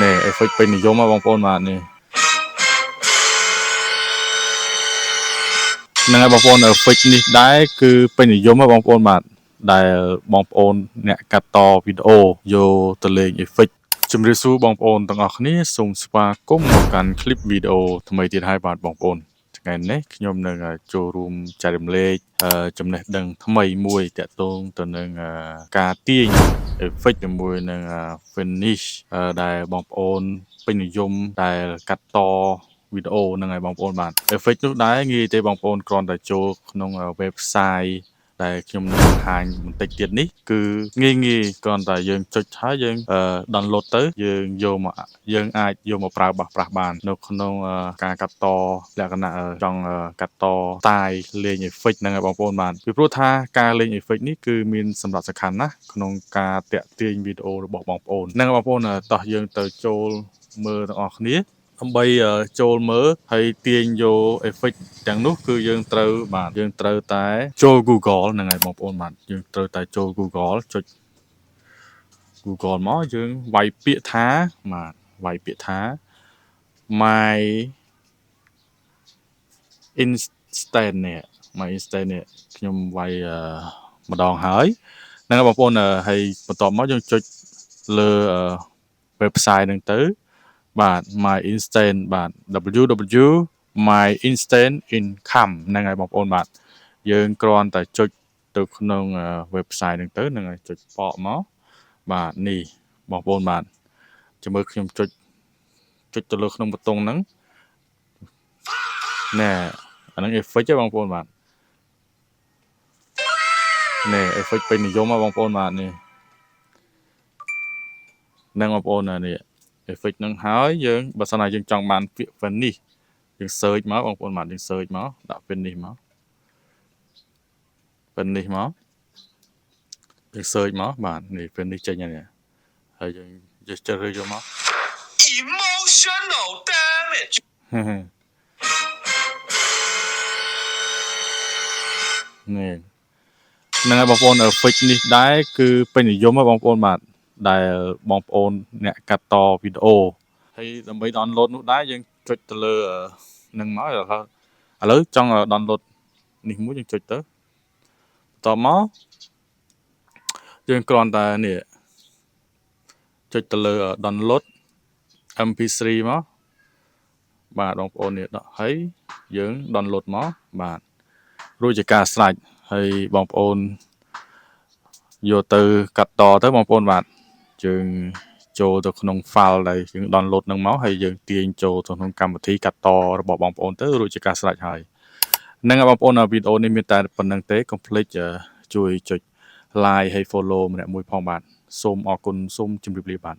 nè effect ពេញនិយមបងប្អូនបាទនេះហ្នឹងហើយបងប្អូន effect នេះដែរគឺពេញនិយមបងប្អូនបាទដែលបងប្អូនអ្នកកាត់តវីដេអូយកទៅលេង effect ជំរាបសួរបងប្អូនទាំងអស់គ្នាសូមស្វាគមន៍មកកាន់ clip វីដេអូថ្មីទៀតហើយបាទបងប្អូនថ្ងៃនេះខ្ញុំនឹងចូលរួមចែករំលែកចំណេះដឹងថ្មីមួយទាក់ទងទៅនឹងការទាញ effect ជាមួយនឹង finish ដែលបងប្អូនពេញនិយមដែលកាត់តវីដេអូហ្នឹងហើយបងប្អូនបាទ effect នោះដែរងាយទេបងប្អូនគ្រាន់តែចូលក្នុង website ដែលខ្ញុំនឹងបង្ហាញបន្តិចទៀតនេះគឺងាយគ្រាន់តែយើងចុចហើយយើងdownload ទៅយើងអាចយកមកប្រើប្រាស់បាននៅក្នុងការកាត់តលក្ខណៈចង់កាត់តតាយលេង effect ហ្នឹងហើយបងប្អូនបាទពីព្រោះថាការលេង effect នេះគឺមានសម្រាប់សំខាន់ណាស់ក្នុងការតាក់ទាញវីដេអូរបស់បងប្អូនហ្នឹងបងប្អូនតោះយើងទៅចូលមើលទាំងអស់គ្នាដើម្បីចូលមើលហើយទាញយក effect ទាំងនោះគឺយើងត្រូវតែចូល Google ហ្នឹងហើយបងប្អូនបាទយើងត្រូវតែចូល Google ចុច Google មកយើងវាយពាក្យថាmy instant នេះ my instant នេះខ្ញុំវាយម្ដងហើយហ្នឹងហើយបងប្អូនហើយបន្ទាប់មកយើងចុចលើ website ហ្នឹងទៅបាទ my instant បាទ www my instant income ហ្នឹងហើយបងប្អូនបាទយើងគ្រាន់តែចុចទៅក្នុង website ហ្នឹងទៅហ្នឹងហើយចុចបកមកបាទនេះបងប្អូនបាទចាំមើលខ្ញុំចុចទៅលើក្នុងប៊ូតុងហ្នឹងណែអាហ្នឹង effect ទេបងប្អូនបាទណែ effect ពេញនិយមបងប្អូនបាទនេះហ្នឹងបងប្អូននេះ effect ហ្នឹងហើយយើងបើសិនណាយើងចង់បានពាក្យ finish យើង search មកបងប្អូនបាទយើង search មកដាក់ finish មកយើង search មកបាទនេះ finish ចេញហើយនេះហើយយើងជ្រើសរើសយកមក emotional damage នេះហ្នឹងហើយបងប្អូន effect នេះដែរគឺពេញនិយមហើយបងប្អូនបាទដែលបងប្អូនអ្នកកាត់តវីដេអូហើយដើម្បី download នោះដែរយើងចុចទៅលើនឹងមកឥឡូវចង់ download នេះមួយយើងចុចទៅបន្តមកយើងគ្រាន់តែនេះចុចទៅលើ download mp3 មកបាទបងប្អូននេះដកហើយយើង download មកបាទរួចជាការស្រេចហើយបងប្អូនយកទៅកាត់តទៅបងប្អូនបាទយើងចូលទៅក្នុង file ដែលយើង download នឹងមកហើយយើងទាញចូលទៅក្នុងកម្មវិធីកាត់តរបស់បងប្អូនទៅរួចជាការស្រេចហើយហ្នឹងហើយបងប្អូនវីដេអូនេះមានតែប៉ុណ្្នឹងទេកុំភ្លេចជួយចុច like ហើយ follow ម្នាក់មួយផងបាទសូមអរគុណសូមជម្រាបលាបាទ